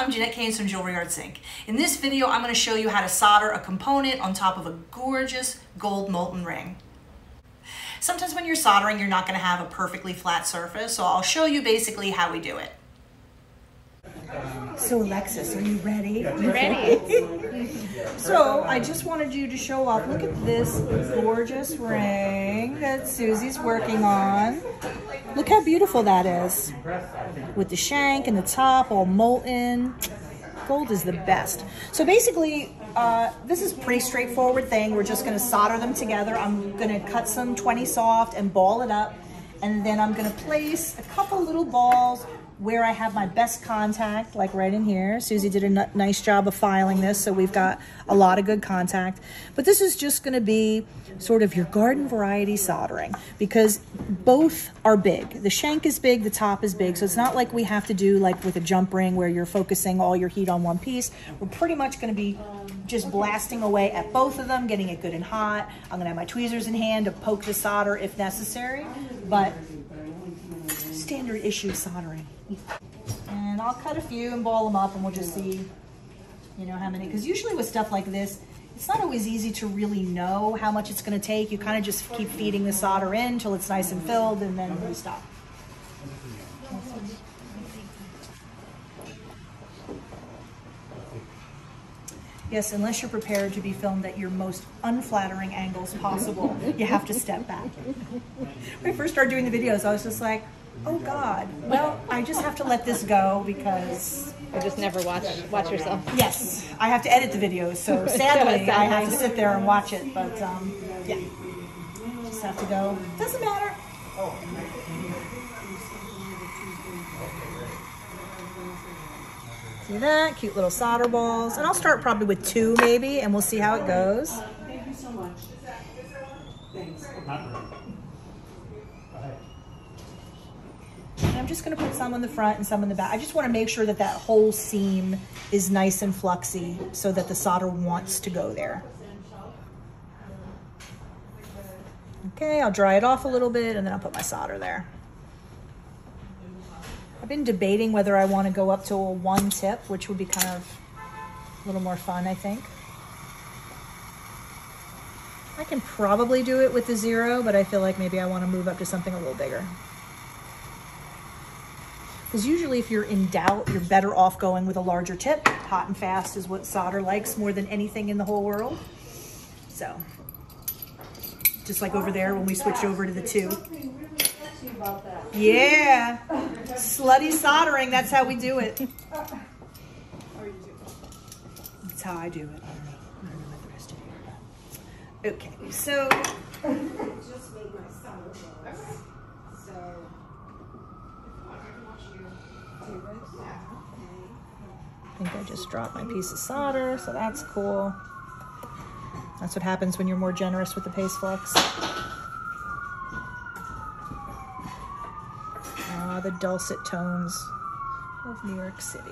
I'm Jeanette Keynes from Jewelry Arts Inc. In this video, I'm going to show you how to solder a component on top of a gorgeous gold molten ring. Sometimes when you're soldering, you're not going to have a perfectly flat surface, so I'll show you basically how we do it. So Alexis, are you ready? Ready. So I just wanted you to show off. Look at this gorgeous ring that Susie's working on. Look how beautiful that is. With the shank and the top all molten. Gold is the best. So basically, this is a pretty straightforward thing. We're just going to solder them together. I'm going to cut some 20 soft and ball it up. And then I'm going to place a couple little balls where I have my best contact, like right in here. Susie did a nice job of filing this, so we've got a lot of good contact. But this is just going to be sort of your garden variety soldering because both are big. The shank is big, the top is big, so it's not like we have to do like with a jump ring where you're focusing all your heat on one piece. We're pretty much going to be just blasting away at both of them, getting it good and hot. I'm going to have my tweezers in hand to poke the solder if necessary, but standard issue soldering. And I'll cut a few and ball them up and we'll just see, you know, how many, because usually with stuff like this, it's not always easy to really know how much it's going to take. You kind of just keep feeding the solder in until it's nice and filled and then we stop. Yes, unless you're prepared to be filmed at your most unflattering angles possible, you have to step back. When I first started doing the videos, I was just like, oh God, well, I just have to let this go because... Or just never watch yourself. Yes, I have to edit the videos, so sadly I have to sit there and watch it, but yeah, just have to go. Doesn't matter. See that? Cute little solder balls. And I'll start probably with 2 maybe, and we'll see how it goes. Thank you so much. Thanks. And I'm just going to put some on the front and some in the back. I just want to make sure that that whole seam is nice and fluxy so that the solder wants to go there. Okay, I'll dry it off a little bit and then I'll put my solder there. I've been debating whether I want to go up to a 1 tip, which would be kind of a little more fun, I think. I can probably do it with the 0, but I feel like maybe I want to move up to something a little bigger. Because usually if you're in doubt, you're better off going with a larger tip. Hot and fast is what solder likes more than anything in the whole world. So, just like over there when we switched over to the 2. Yeah, slutty soldering, that's how we do it. That's how I do it. I don't know about the rest of you. Okay, so... Just made my solder balls. So... I think I just dropped my piece of solder, so that's cool. That's what happens when you're more generous with the paste flux. Ah, the dulcet tones of New York City.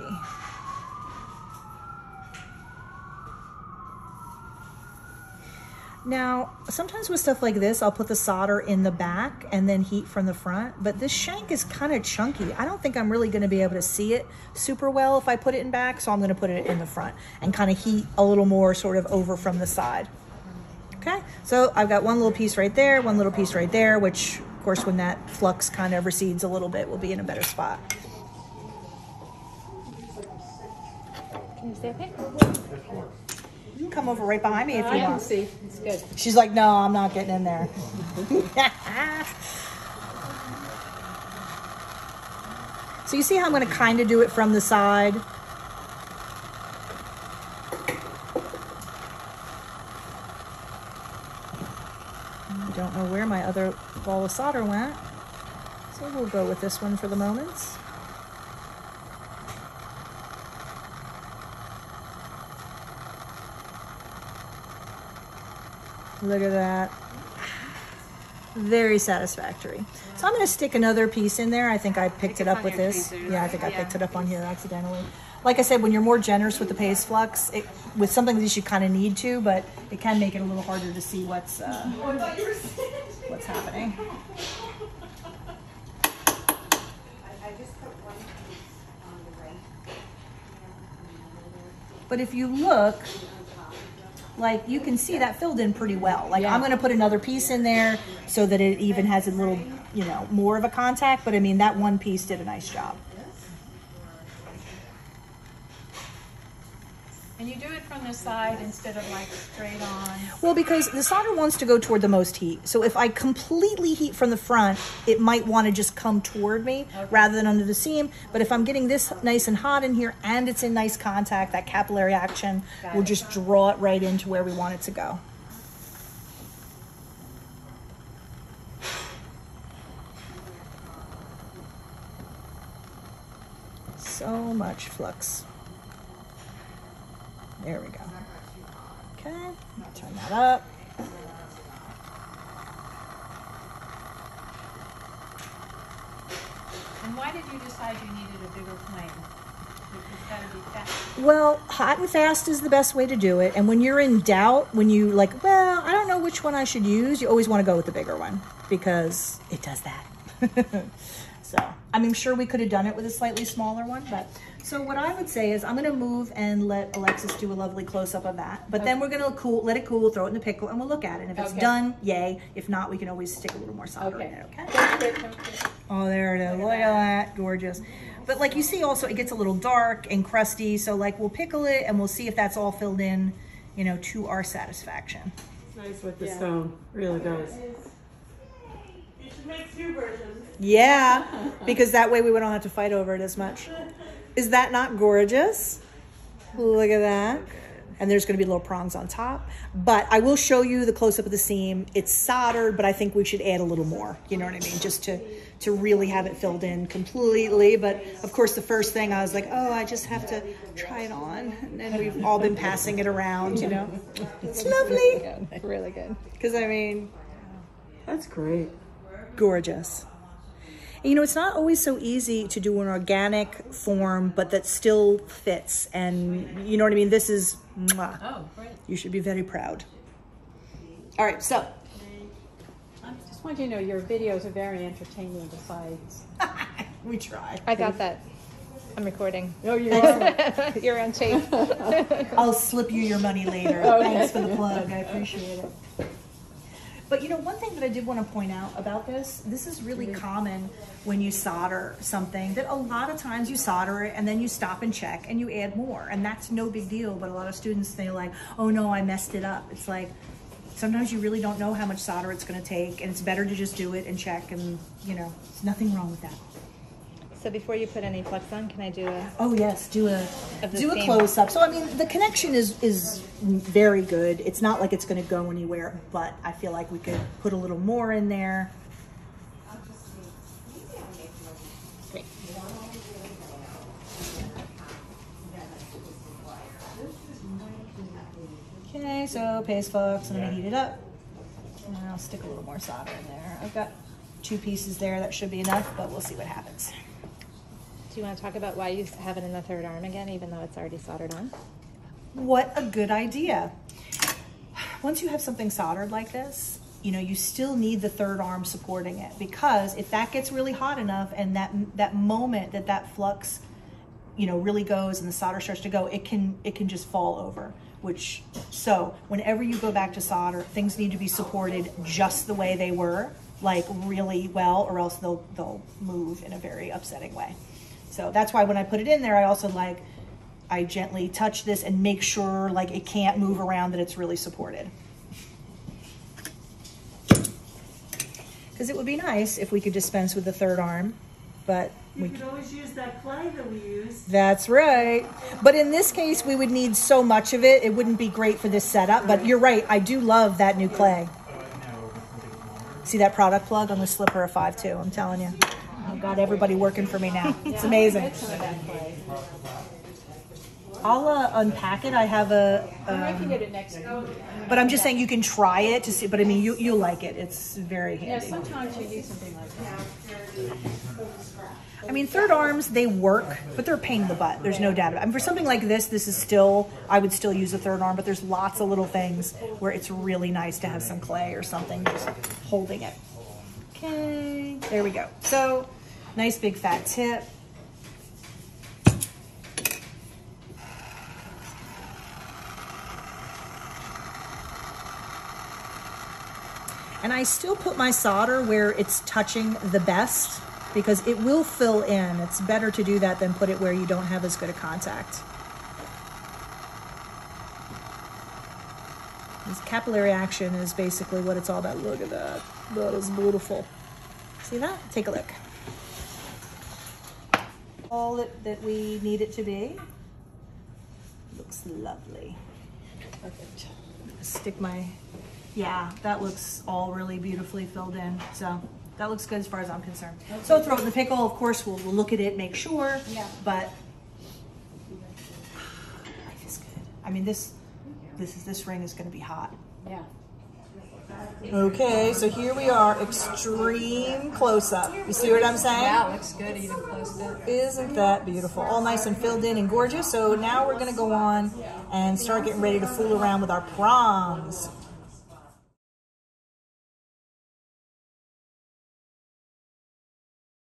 Now, sometimes with stuff like this, I'll put the solder in the back and then heat from the front, but this shank is kind of chunky. I don't think I'm really going to be able to see it super well if I put it in back, so I'm going to put it in the front and kind of heat a little more sort of over from the side. Okay, so I've got one little piece right there, one little piece right there, which, of course, when that flux kind of recedes a little bit, we'll be in a better spot. Can you stay up here? You can come over right behind me if you want. I can see. It's good. She's like, no, I'm not getting in there. So you see how I'm going to kind of do it from the side? I don't know where my other ball of solder went, so we'll go with this one for the moment. Look at that. Very satisfactory. So I'm going to stick another piece in there. I think I picked it up with this. Yeah, I think I picked it up on here accidentally. Like I said, when you're more generous with the paste flux, with something that you kind of need to, but it can make it a little harder to see what's happening. But if you look, like you can see that filled in pretty well. Like I'm gonna put another piece in there so that it even has a little, you know, more of a contact. But I mean, that one piece did a nice job. And you do it from the side instead of like straight on? Well, because the solder wants to go toward the most heat. So if I completely heat from the front, it might want to just come toward me rather than under the seam. But if I'm getting this nice and hot in here and it's in nice contact, that capillary action will just draw it right into where we want it to go. So much flux. There we go. Okay, turn that up. And why did you decide you needed a bigger flame? It's got to be fast. Well, hot and fast is the best way to do it. And when you're in doubt, when you like, well, I don't know which one I should use, you always want to go with the bigger one because it does that. So, I mean, sure we could have done it with a slightly smaller one, but so what I would say is I'm going to move and let Alexis do a lovely close-up of that. But then we're going to let it cool, throw it in the pickle, and we'll look at it. And if it's done, yay. If not, we can always stick a little more solder in it, okay? Oh, there it is. Look at that. Gorgeous. But like you see also, it gets a little dark and crusty. So like we'll pickle it and we'll see if that's all filled in, you know, to our satisfaction. It's nice with the stone. Really does. You should make 2 versions. Yeah, because that way we don't have to fight over it as much. Is that not gorgeous? Look at that. And there's going to be little prongs on top. But I will show you the close-up of the seam. It's soldered, but I think we should add a little more. You know what I mean? Just to really have it filled in completely. But, of course, the first thing I was like, oh, I just have to try it on. And then we've all been passing it around, you know. It's lovely. Really good. Because, I mean, That's great. gorgeous. You know, it's not always so easy to do an organic form, but that still fits. And you know what I mean? This is, mwah. Oh, great. You should be very proud. All right, so. I just want you to know your videos are very entertaining besides. We try. I got that. I'm recording. Oh, you are? You're on tape. I'll slip you your money later. Thanks for the plug. I appreciate it. But you know, one thing that I did want to point out about this is really common when you solder something, that a lot of times you solder it and then you stop and check and you add more. And that's no big deal. But a lot of students say like, oh no, I messed it up. It's like, sometimes you really don't know how much solder it's going to take. And it's better to just do it and check. And you know, there's nothing wrong with that. So before you put any flux on, can I do a... Oh yes, do a same. close up. So I mean, the connection is very good. It's not like it's going to go anywhere, but I feel like we could put a little more in there. Great. Okay, so paste flux, and I'm going to heat it up. And I'll stick a little more solder in there. I've got 2 pieces there. That should be enough, but we'll see what happens. Do you want to talk about why you have it in the third arm again, even though it's already soldered on? What a good idea. Once you have something soldered like this, you know, you still need the third arm supporting it, because if that gets really hot enough and that moment that flux, you know, really goes and the solder starts to go, it can just fall over. So whenever you go back to solder, things need to be supported just the way they were, like really well, or else they'll move in a very upsetting way. So that's why when I put it in there, I also I gently touch this and make sure like it can't move around, that it's really supported. Because it would be nice if we could dispense with the third arm, but You could always use that clay that we use. That's right. But in this case, we would need so much of it. It wouldn't be great for this setup, but you're right. I do love that new clay. See that product plug? I'm going to slip her a 5-2. I'm telling you. I've got everybody working for me now. It's amazing. I'll unpack it. I have I can get it next week. but I'm just saying you can try it to see, but I mean, you'll like it. It's very handy. Yeah, sometimes you need something like that. I mean, third arms, they work, but they're a pain in the butt. There's no doubt about it. I mean, for something like this is still, I would still use a third arm, but there's lots of little things where it's really nice to have some clay or something just holding it. Okay, there we go. So, nice big fat tip. And I still put my solder where it's touching the best because it will fill in. It's better to do that than put it where you don't have as good a contact. This capillary action is basically what it's all about. Look at that. That is beautiful. See that? Take a look. All that we need it to be. Looks lovely. Perfect. Stick my, yeah, that looks all really beautifully filled in. So that looks good as far as I'm concerned. Okay. So throw it in the pickle. Of course, we'll look at it, make sure. Yeah. But life is good. I mean, this ring is going to be hot. Yeah. Okay, so here we are, extreme close-up. You see what I'm saying? Yeah, looks good, even close up. Isn't that beautiful? All nice and filled in and gorgeous. So now we're going to go on and start getting ready to fool around with our prongs.